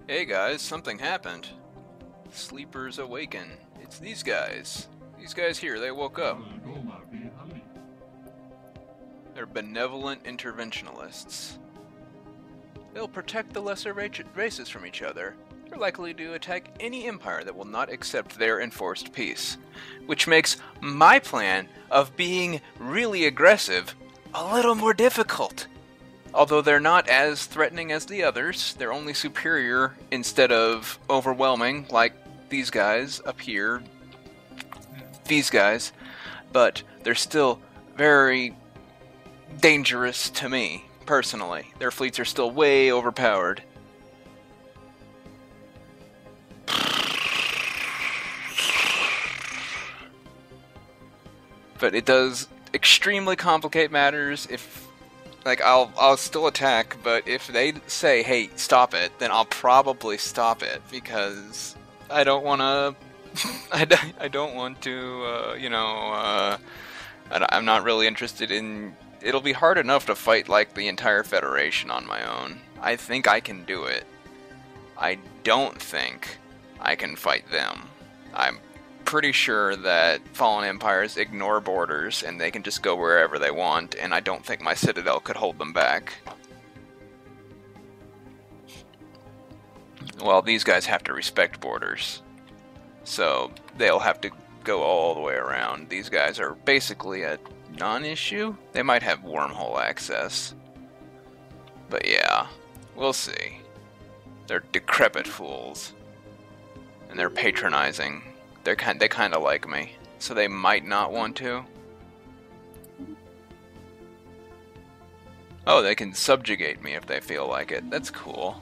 Hey guys, something happened. Sleepers awaken. It's these guys. These guys here, they woke up. They're benevolent interventionalists. They'll protect the lesser races from each other. They're likely to attack any empire that will not accept their enforced peace. Which makes my plan of being really aggressive a little more difficult. Although they're not as threatening as the others, they're only superior instead of overwhelming, like these guys up here. These guys. But they're still very dangerous to me, personally. Their fleets are still way overpowered. But it does extremely complicate matters if... Like, I'll still attack, but if they say, hey, stop it, then I'll probably stop it, because I don't want to... I don't want to, I'm not really interested in... It'll be hard enough to fight, like, the entire Federation on my own. I think I can do it. I don't think I can fight them. I'm pretty sure that fallen empires ignore borders and they can just go wherever they want, and I don't think my citadel could hold them back. Well, these guys have to respect borders, so they'll have to go all the way around. These guys are basically a non-issue. They might have wormhole access, but yeah, we'll see. They're decrepit fools, and they're patronizing. They kind of like me, so they might not want to. Oh, they can subjugate me if they feel like it. That's cool.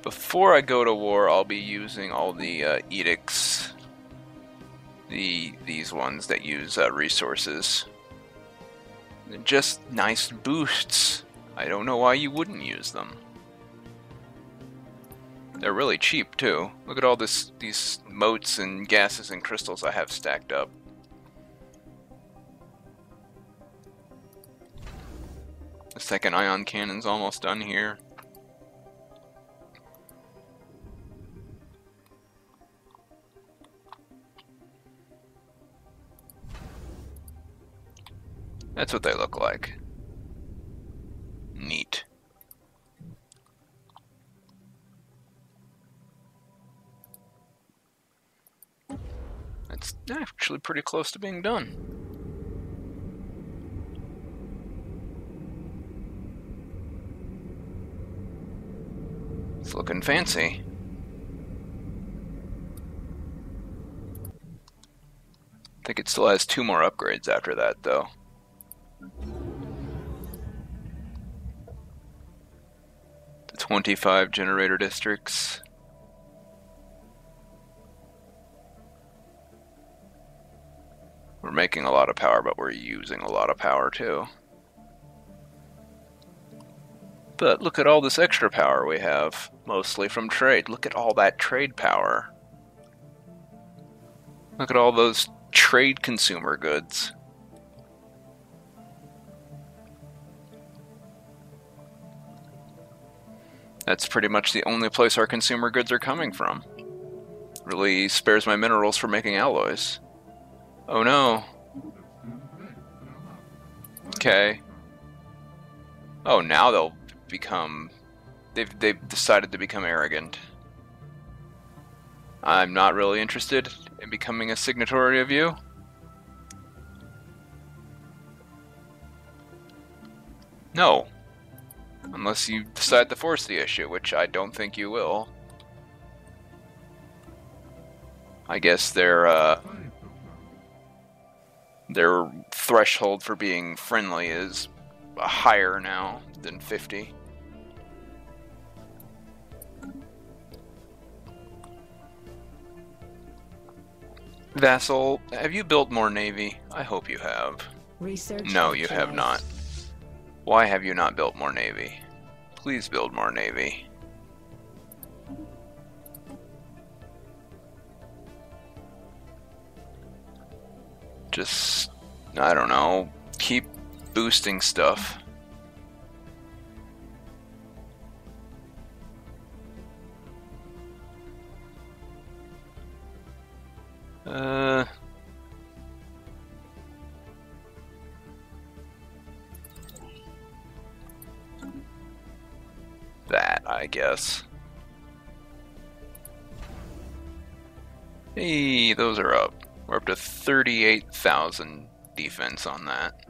Before I go to war, I'll be using all the edicts. These ones that use resources. Just nice boosts. I don't know why you wouldn't use them. They're really cheap too. Look at all these motes and gases and crystals I have stacked up. The second ion cannon's almost done here. That's what they look like. Neat. That's actually pretty close to being done. It's looking fancy. I think it still has 2 more upgrades after that, though. The 25 generator districts. We're making a lot of power, but we're using a lot of power too. But look at all this extra power we have, mostly from trade. Look at all that trade power. Look at all those trade consumer goods. That's pretty much the only place our consumer goods are coming from. Really spares my minerals for making alloys. Oh no. Okay. Oh, now they'll become... They've decided to become arrogant. I'm not really interested in becoming a signatory of you. No. Unless you decide to force the issue, which I don't think you will. I guess their threshold for being friendly is higher now than 50. Vassal, have you built more navy? I hope you have. No, you have not. Why have you not built more navy? Please build more navy. just, I don't know, keep boosting stuff. That, I guess. Hey, those are up. We're up to 38,000 defense on that.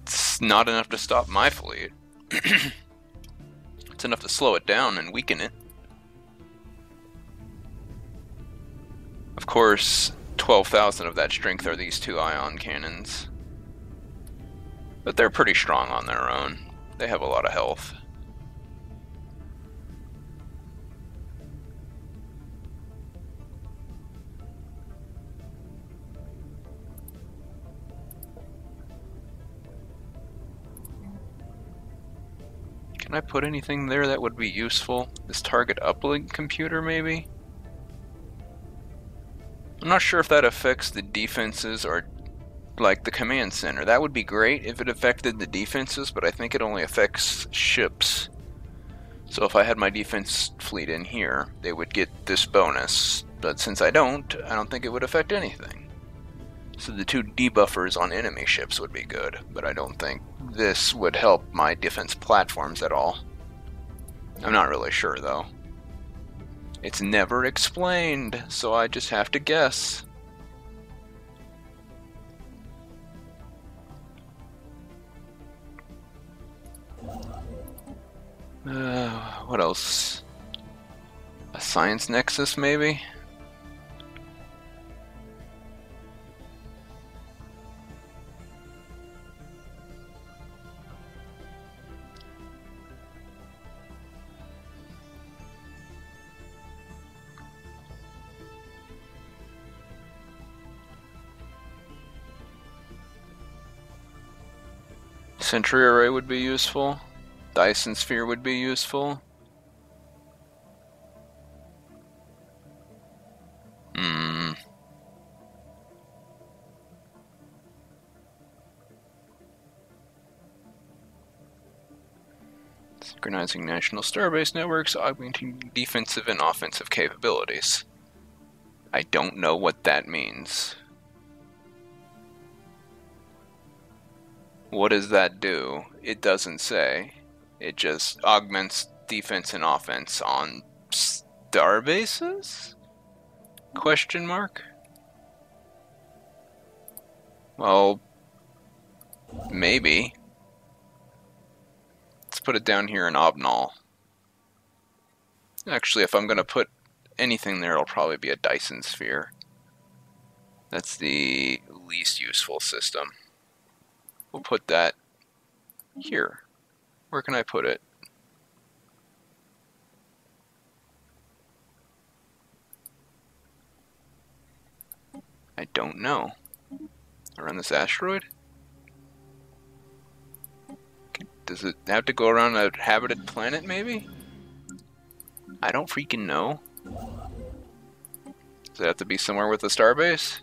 It's not enough to stop my fleet. It's enough to slow it down and weaken it. Of course, 12,000 of that strength are these two ion cannons. But they're pretty strong on their own. They have a lot of health. Can I put anything there that would be useful? This target uplink computer, maybe? I'm not sure if that affects the defenses or like the command center. That would be great if it affected the defenses, but I think it only affects ships. So if I had my defense fleet in here, they would get this bonus. But since I don't think it would affect anything. So the two debuffers on enemy ships would be good, but I don't think this would help my defense platforms at all. I'm not really sure though. It's never explained, so I just have to guess. What else? A science nexus, maybe? Sentry array would be useful. Dyson sphere would be useful. Synchronizing national starbase networks, augmenting defensive and offensive capabilities. I don't know what that means. What does that do? It doesn't say. It just augments defense and offense on starbases? Question mark? Well, maybe. Let's put it down here in Obnal. Actually, if I'm going to put anything there, it'll probably be a Dyson sphere. That's the least useful system. We'll put that here. Where can I put it? I don't know. Around this asteroid? Does it have to go around a habited planet, maybe? I don't freaking know. Does it have to be somewhere with a starbase?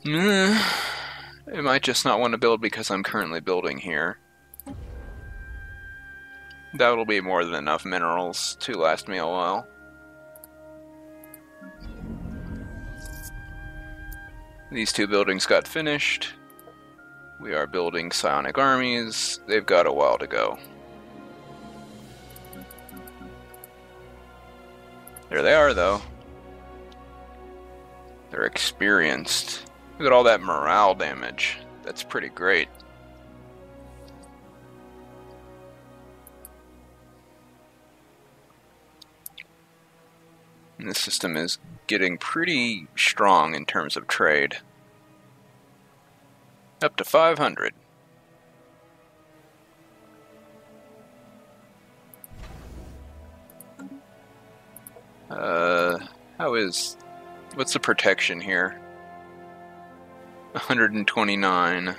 It might just not want to build because I'm currently building here. That'll be more than enough minerals to last me a while. These two buildings got finished. We are building psionic armies. They've got a while to go. There they are, though. They're experienced. Look at all that morale damage. That's pretty great. And this system is getting pretty strong in terms of trade. Up to 500. What's the protection here? 129.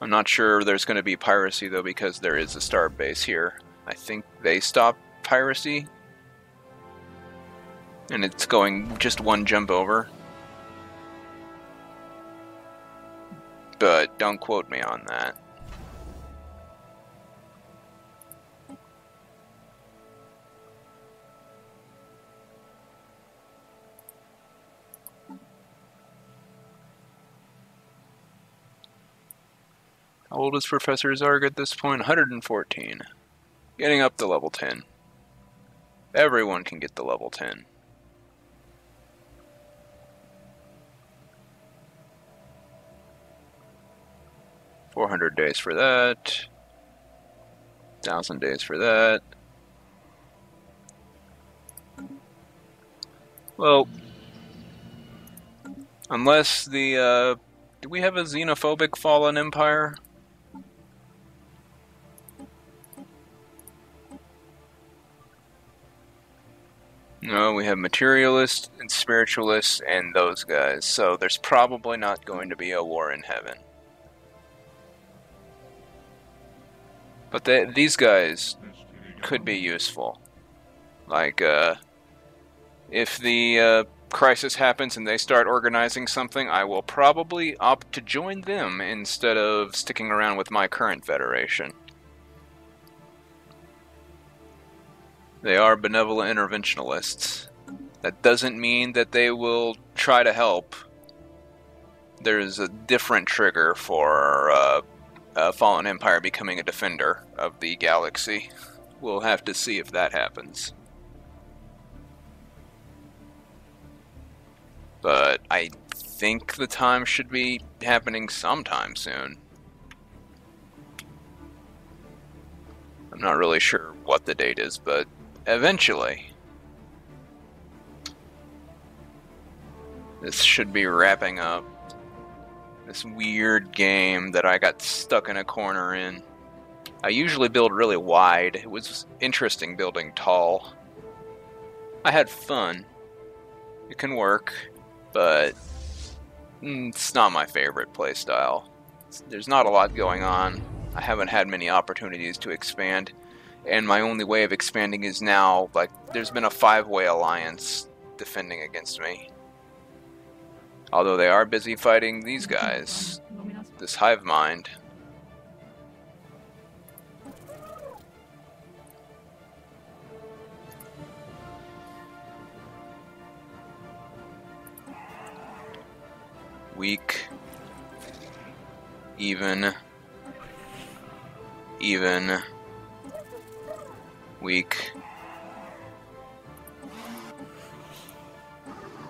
I'm not sure there's going to be piracy, though, because there is a star base here. I think they stopped piracy. And it's going just one jump over. But don't quote me on that. How old is Professor Zarg at this point? 114. Getting up to level 10. Everyone can get to level 10. $400 days for that. 1,000 days for that. Well, unless the, do we have a xenophobic fallen empire? No, we have materialists and spiritualists and those guys, so there's probably not going to be a war in heaven. But these guys could be useful. Like, if the crisis happens and they start organizing something, I will probably opt to join them instead of sticking around with my current federation. They are benevolent interventionalists. That doesn't mean that they will try to help. There's a different trigger for a fallen empire becoming a defender of the galaxy. We'll have to see if that happens. But I think the time should be happening sometime soon. I'm not really sure what the date is, but eventually. This should be wrapping up. This weird game that I got stuck in a corner in. I usually build really wide. It was interesting building tall. I had fun. It can work, but it's not my favorite playstyle. There's not a lot going on. I haven't had many opportunities to expand. And my only way of expanding is now, like, there's been a 5-way alliance defending against me. Although they are busy fighting these guys. This hive mind. Weak. Even. Even. Weak.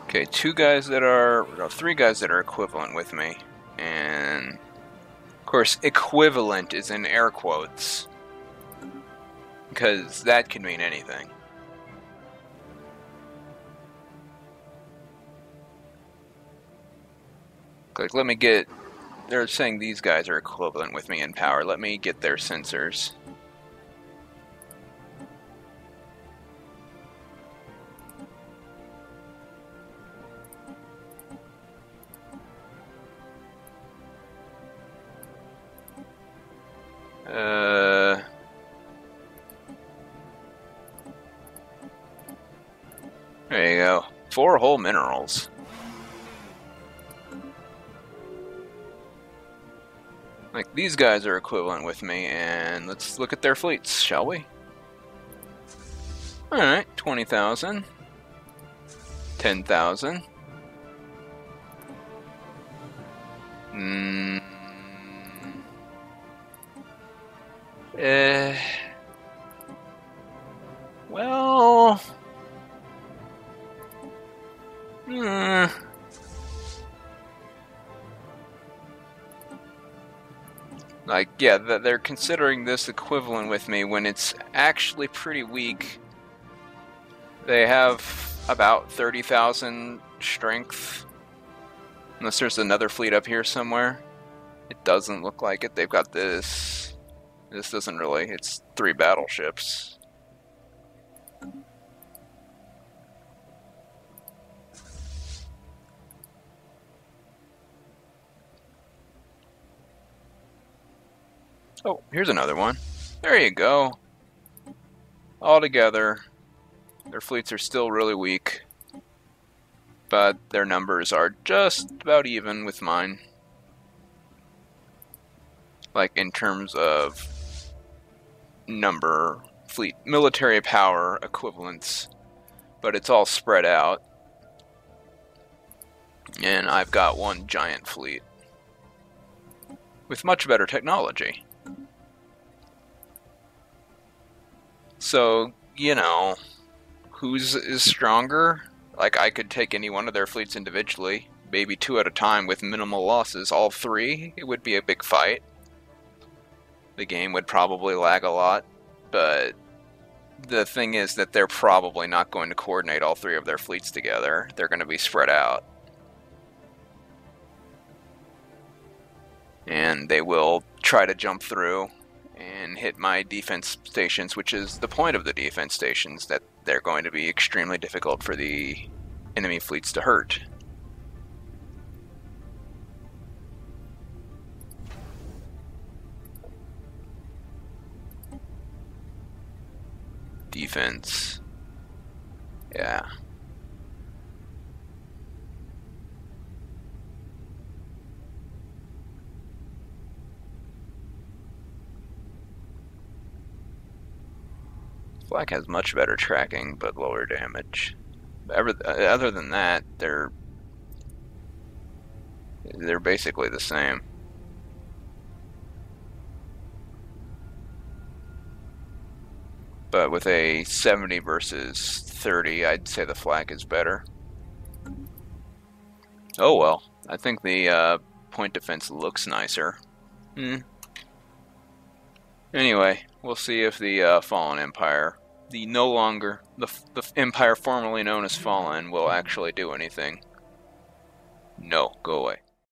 Okay, 3 guys that are equivalent with me. And, of course, equivalent is in air quotes. Because that can mean anything. Like, let me get... They're saying these guys are equivalent with me in power. Let me get their sensors. There you go. 4 whole minerals. Like, these guys are equivalent with me, and let's look at their fleets, shall we? Alright, 20,000. 10,000. Well... Like, yeah, they're considering this equivalent with me when it's actually pretty weak. They have about 30,000 strength. Unless there's another fleet up here somewhere. It doesn't look like it. They've got this. This doesn't really. It's 3 battleships. Oh, here's another one. There you go. All together, their fleets are still really weak, but their numbers are just about even with mine. Like in terms of number, fleet, military power equivalents, but it's all spread out. And I've got one giant fleet with much better technology. So, you know, whose is stronger? Like, I could take any one of their fleets individually, maybe 2 at a time with minimal losses. All 3, it would be a big fight. The game would probably lag a lot, but the thing is that they're probably not going to coordinate all 3 of their fleets together. They're going to be spread out. And they will try to jump through and hit my defense stations, which is the point of the defense stations, that they're going to be extremely difficult for the enemy fleets to hurt. Defense. Yeah. Flak has much better tracking, but lower damage. Other than that, they're basically the same. But with a 70 versus 30, I'd say the Flak is better. Oh well, I think the point defense looks nicer. Anyway, we'll see if the Fallen Empire, the empire formerly known as Fallen, will actually do anything. No, go away.